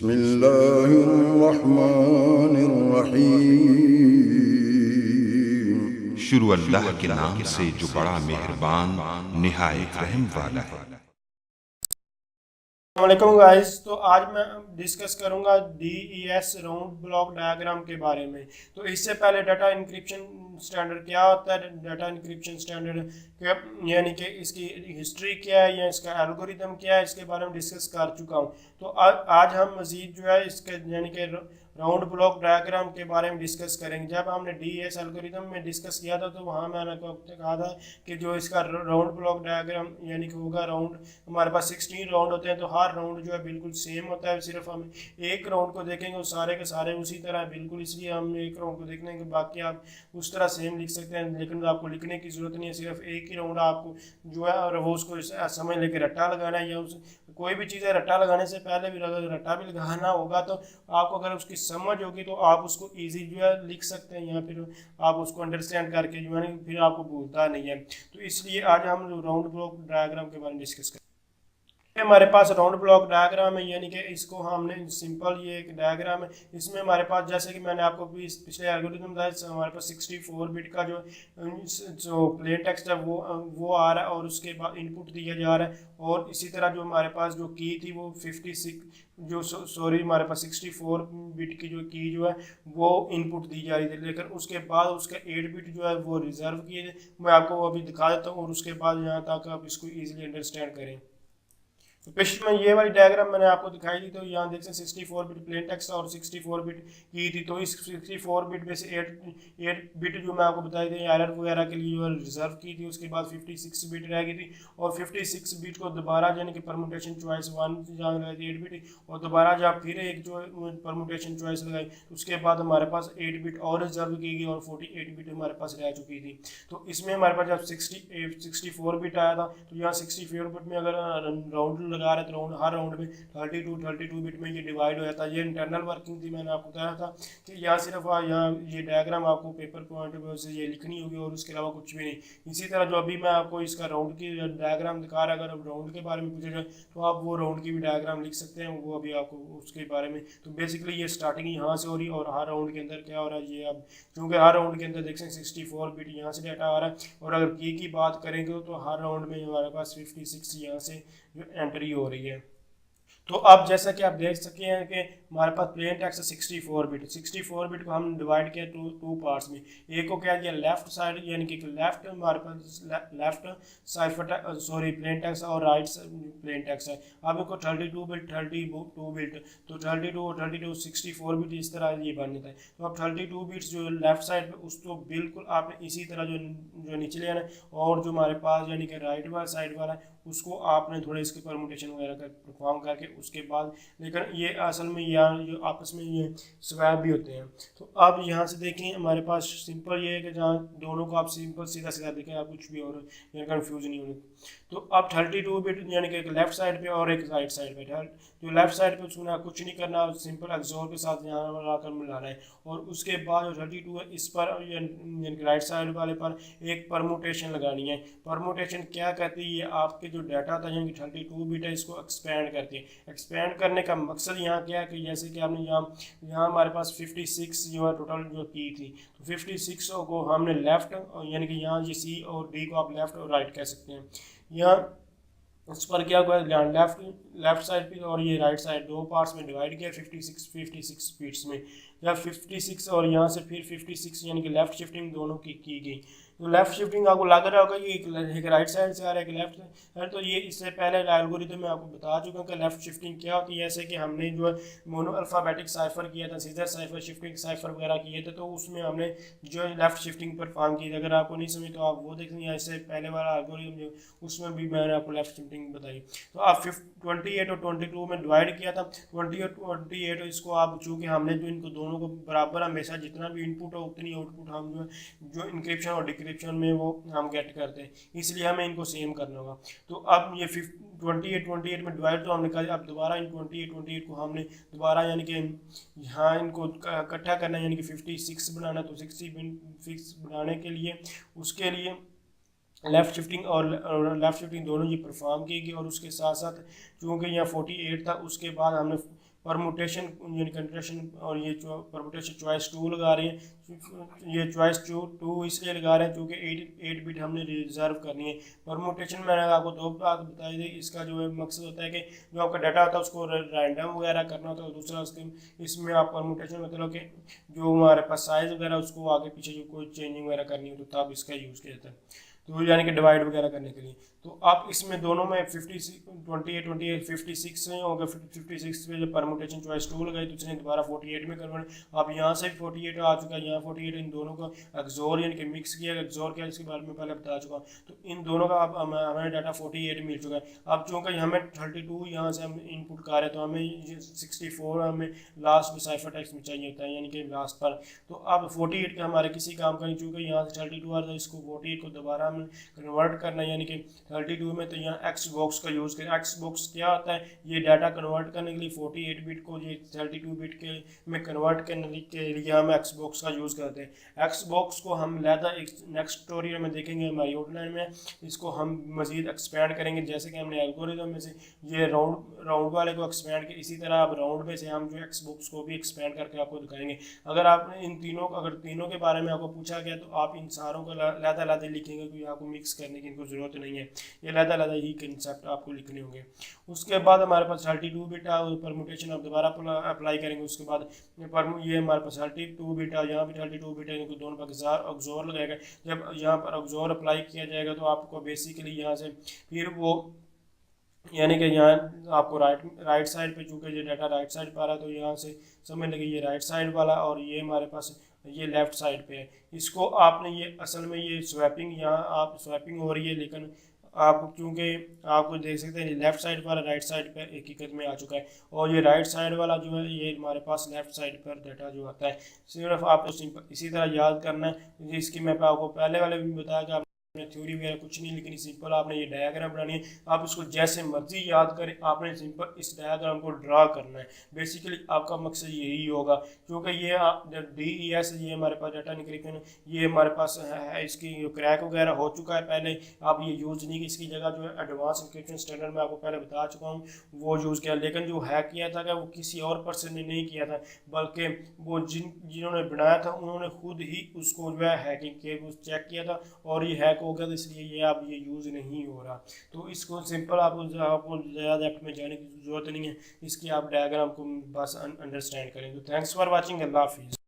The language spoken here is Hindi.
बिस्मिल्लाहिर्रहमानिर्रहीम। शुरू अल्लाह के नाम से जो बड़ा मेहरबान निहायत रहम वाला है। वालेकुम गाइस। तो आज मैं डिस्कस करूंगा DES राउंड ब्लॉक डायग्राम के बारे में। तो इससे पहले डाटा इंक्रिप्शन स्टैंडर्ड क्या होता है, डाटा इंक्रिप्शन स्टैंडर्ड यानी कि इसकी हिस्ट्री क्या है या इसका एल्गोरिदम क्या है, इसके बारे में डिस्कस कर चुका हूं। तो आज हम मजीद जो है इसके यानी कि राउंड ब्लॉक डायग्राम के बारे में डिस्कस करेंगे। जब हमने DES एल्गोरिदम में डिस्कस किया था तो वहाँ मैंने आपको कहा था कि जो इसका राउंड ब्लॉक डायग्राम यानी कि होगा राउंड, हमारे पास 16 राउंड होते हैं, तो हर राउंड जो है बिल्कुल सेम होता है। सिर्फ हम एक राउंड को देखेंगे और सारे के सारे उसी तरह बिल्कुल, इसलिए हम एक राउंड को देखने के बाकी आप उस तरह सेम लिख सकते हैं, लेकिन आपको लिखने की ज़रूरत नहीं है। सिर्फ एक ही राउंड आपको जो है और वो उसको समझ लेके रट्टा लगाना है, या उस कोई भी चीज़ है रट्टा लगाने से पहले भी अगर रट्टा भी लगाना होगा तो आपको अगर उसकी समझ होगी तो आप उसको इजी जो है लिख सकते हैं, या फिर आप उसको अंडरस्टैंड करके जो है फिर आपको भूलता नहीं है। तो इसलिए आज हम राउंड ब्लॉक डायग्राम के बारे में डिस्कस करें। हमारे पास राउंड ब्लॉक डायग्राम है, यानी कि इसको हमने सिंपल ये एक डायग्राम है। इसमें हमारे पास जैसे कि मैंने आपको भी पिछले एल्गोरिथम बताया, हमारे पास 64 बिट का जो प्लेन टेक्स्ट है वो आ रहा है और उसके बाद इनपुट दिया जा रहा है। और इसी तरह जो हमारे पास जो की थी वो 56 जो सॉरी हमारे पास 64 बिट की जो की जो है वो इनपुट दी जा रही थी, लेकिन उसके बाद उसका 8 बिट जो है वो रिजर्व किए थे। मैं आपको वो अभी दिखा देता हूँ और उसके बाद यहाँ तक आप इसको ईजिली अंडरस्टैंड करें। तो पिछले में ये वाली डायग्राम मैंने आपको दिखाई दी, तो यहाँ देख सकते 64 बिट प्लेन टेक्स्ट और 64 बिट की थी। तो इस 64 बिट में से 8 बिट जो मैं आपको बताई थी एरर वगैरह के लिए जो रिजर्व की थी, उसके बाद 56 बिट रह गई थी और 56 बिट को दोबारा यानी कि परमुटेशन चॉइस 1 जहाँ लगाई थी 8 बिट, और दोबारा जब फिर एक जो परमुटेशन चॉइस लगाई तो उसके बाद हमारे पास 8 बिट और रिजर्व की गई और 48 बिट हमारे पास रह चुकी थी। तो इसमें हमारे पास जब 64 बिट आया था तो यहाँ 64 बिट में अगर राउंड लगा रहे तो हर राउंड में 32 बिट में ये डिवाइड हो जाता है। ये इंटरनल वर्किंग थी, मैंने आपको बताया था कि यहाँ सिर्फ यहाँ ये डायग्राम आपको पेपर पॉइंट ऑफ व्यू से ये लिखनी होगी और उसके अलावा कुछ भी नहीं। इसी तरह जो अभी मैं आपको इसका राउंड की डायग्राम दिखा रहा है, अगर अब राउंड के बारे में पूछा जाए तो आप वो राउंड की भी डायग्राम लिख सकते हैं, वो अभी आपको उसके बारे में। तो बेसिकली ये स्टार्टिंग यहाँ से हो रही है और हर राउंड के अंदर क्या हो रहा है ये अब, क्योंकि हर राउंड के अंदर देख सकते 64 बिट यहाँ से डाटा आ रहा है, और अगर की बात करेंगे तो हर राउंड में हमारे पास 56 यहाँ से जो एंट्री हो रही है। तो अब जैसा कि आप देख सके हैं कि हमारे पास प्लेन टेक्स्ट है 64 बिट को हम डिवाइड किया टू पार्ट्स में। एक को क्या किया लेफ्ट साइड यानी कि लेफ्ट हमारे पास left cipher sorry plain text और राइट प्लेन टेक्स्ट है। अब इसको 32 बिट 32 बिट तो 32 और 32 64 बिट इस तरह ये बन जाता है। तो अब 32 बिट्स जो लेफ्ट साइड पे उसको बिल्कुल आपने इसी तरह जो नीचे ले आना है, और जो हमारे पास यानी कि राइट वाला साइड वाला है उसको आपने थोड़े इसके परमुटेशन वगैरह का परफॉर्म करके उसके बाद, लेकिन ये असल में यहाँ जो आपस में ये स्वैप भी होते हैं। तो अब यहाँ से देखें हमारे पास सिंपल ये है कि जहाँ दोनों को आप सिंपल सीधा सीधा देखें, आप कुछ भी और यानी कन्फ्यूज नहीं होने। तो अब 32 बिट यानी कि एक लेफ्ट साइड पे और एक राइट साइड पे, जो लेफ्ट साइड पे उसको कुछ नहीं करना, सिंपल एक्सोर के साथ यहाँ लाकर मिलाना है, और उसके बाद जो 32 है इस पर यानी कि राइट साइड वाले पर एक परमुटेशन लगानी है। परमुटेशन क्या कहती है, ये आपके जो डाटा था यानी कि 32 बिट है इसको एक्सपेंड करती है। एक्सपेंड करने का मकसद यहाँ क्या है कि जैसे कि आपने यहाँ हमारे पास 56 जो है टोटल जो की थी, तो 56 को हमने लेफ्ट यानी कि यहाँ ये सी और डी को आप लेफ्ट और राइट कह सकते हैं। यहाँ उस पर क्या हुआ लेफ्ट साइड पे और ये राइट साइड दो पार्ट्स में डिवाइड किया 56 बिट्स में। जब 56 और यहाँ से फिर 56 यानी कि लेफ्ट शिफ्टिंग दोनों की गई। तो लेफ्ट शिफ्टिंग आपको लग रहा होगा ये एक राइट साइड से आ रहा है एक लेफ्ट साइड, तो ये इससे पहले एल्गोरिथम में आपको बता चुका हूँ कि लेफ्ट शिफ्टिंग क्या होती है। जैसे कि हमने जो है मोनो अल्फ़ाबेटिक साइफर किया था, सीजर साइफर, शिफ्टिंग साइफर वगैरह किए थे, तो उसमें हमने जो है लेफ्ट शिफ्टिंग परफॉर्म की थी। अगर आपको नहीं समझ तो आप वो देख लेंगे, इससे पहले वाला एल्गोरिथम जो उसमें भी मैंने आपको लेफ्ट शिफ्टिंग बताई। तो आप 28 और 22 में डिवाइड किया था। 20 और 28 इसको आप चूँकि हमने जो इनको दोनों को बराबर हमेशा जितना भी इनपुट हो उतनी आउटपुट हम जो इंक्रिप्शन और डिक्रिप्शन में वो हम गेट करते हैं, इसलिए हमें इनको सेम करना होगा। तो अब ये 28 में डिवाइड तो हमने कहा, अब दोबारा इन 28 को हमने दोबारा यानी कि यहाँ इनको इकट्ठा करना है यानी कि 56 बनाना। तो 66 बनाने के लिए उसके लिए लेफ़्ट शिफ्टिंग और लेफ़्ट शिफ्टिंग दोनों ये परफॉर्म की गई, और उसके साथ साथ चूँकि यहाँ 48 था उसके बाद हमने परमुटेशन यानी कंट्रेशन और ये परमुटेशन चॉइस 2 लगा रहे हैं। ये चॉइस 2 इसलिए लगा रहे हैं क्योंकि 8 बिट हमने रिजर्व करनी है। परमुटेशन मैंने आपको 2 बात बताई थी, इसका जो है मकसद होता है कि जो आपका डाटा होता है उसको रैंडम वगैरह करना होता है। दूसरा इसमें आप परमुटेशन मतलब कि जो हमारे पास साइज वगैरह उसको आगे पीछे जो कोई चेंजिंग वगैरह करनी हो तो तब इसका यूज़ किया जाता है, तो यानी कि डिवाइड वगैरह करने के लिए। तो आप इसमें दोनों में 28 56 में होगा। 56 पे जब परमुटेशन चॉइस 2 लगाई तो इसने दोबारा 48 में कन्वर्ट। अब यहाँ से 48 आ चुका है, यहाँ 48, इन दोनों को एक्सोर यानी कि मिक्स किया। एक्सोर क्या इसके बारे में पहले बता चुका हूँ। तो इन दोनों का अब हमें डाटा 48 मिल चुका है। अब चूँकि हमें 32 यहाँ से हम इनपुट कर रहे हैं तो हमें 64 हमें लास्ट में साइफर टेक्स्ट में चाहिए होता है, यानी कि लास्ट पर। तो अब 48 का हमारे किसी काम का नहीं, चूँकि यहाँ से 32 आ रहा है, इसको 48 को दोबारा हमें कन्वर्ट करना है, यानी कि 32 में तो यहाँ एक्स बॉक्स का यूज़ करें। एक्स बॉक्स क्या होता है, ये डाटा कन्वर्ट करने के लिए 48 बिट को ये 32 बिट के में कन्वर्ट करने के लिए हम एक्स बॉक्स का यूज़ करते हैं। एक्स बॉक्स को हम लहदा एक नेक्स्ट ट्यूटोरियल में देखेंगे हमारी आउटलाइन में, इसको हम मज़ीद एक्सपेंड करेंगे। जैसे कि हमने एल्गोरिथम में से ये राउंड वाले को एक्सपेंड किया, इसी तरह अब राउंड में से हम जो एक्स बॉक्स को भी एक्सपेंड करके आपको दिखाएंगे। अगर आपने अगर तीनों के बारे में आपको पूछा गया तो आप इन सारों को लहदा लिखेंगे, क्योंकि आपको मिक्स करने की इनको ज़रूरत नहीं है, ये लहदा ही कंसेप्ट आपको लिखने होंगे। उसके बाद हमारे पास 32 बिट है, परमुटेशन आप दोबारा अप्लाई करेंगे। उसके बाद ये हमारे पास 32 बिट है, यहाँ भी 32 बिट है, इनको दोनों पर एक्सोर लगाएगा। जब यहाँ पर एक्सोर अप्लाई किया जाएगा तो आपको बेसिकली यहाँ से फिर वो यानी कि यहाँ आपको राइट साइड पे, चूँकि ये डाटा राइट साइड पर आ रहा है तो यहाँ से समझ लगे ये राइट साइड वाला और ये हमारे पास ये लेफ़्ट साइड पे है। इसको आपने ये असल में ये स्वैपिंग, यहाँ आप स्वैपिंग हो रही है, लेकिन आप क्योंकि आपको देख सकते हैं लेफ़्ट साइड वाला राइट साइड पर हकीकत में आ चुका है, और ये राइट साइड वाला जो है ये हमारे पास लेफ़्ट साइड पर डाटा जो आता है। सिर्फ आपको सिंपल इसी तरह याद करना है। इसकी मैं आपको पहले वाले भी बताया कि थ्योरी वगैरह कुछ नहीं, लेकिन सिंपल आपने ये डायग्राम बनानी है। आप इसको जैसे मर्जी याद करें, आपने सिंपल इस डायग्राम को ड्रा करना है। बेसिकली आपका मकसद यही होगा, क्योंकि ये DES ये हमारे पास डाटा इनक्रिप्शन ये हमारे पास है, इसकी क्रैक वगैरह हो चुका है पहले, आप ये यूज़ नहीं की। इसकी जगह जो है एडवांस इनक्रिप्शन स्टैंडर्ड में आपको पहले बता चुका हूँ वो यूज़ किया। लेकिन जो हैक किया था वो किसी और पर्सन ने नहीं किया था, बल्कि वो जिन्होंने बनाया था उन्होंने खुद ही उसको जो है हैकिंग किया, चेक किया था और ये हैक हो गया, तो इसलिए ये अब ये यूज़ नहीं हो रहा। तो इसको सिंपल आपको ज़्यादा डेप्थ में जाने की ज़रूरत नहीं है, इसकी आप डायग्राम को बस अंडरस्टैंड करें। तो थैंक्स फॉर वाचिंग, अल्लाह हाफिज़।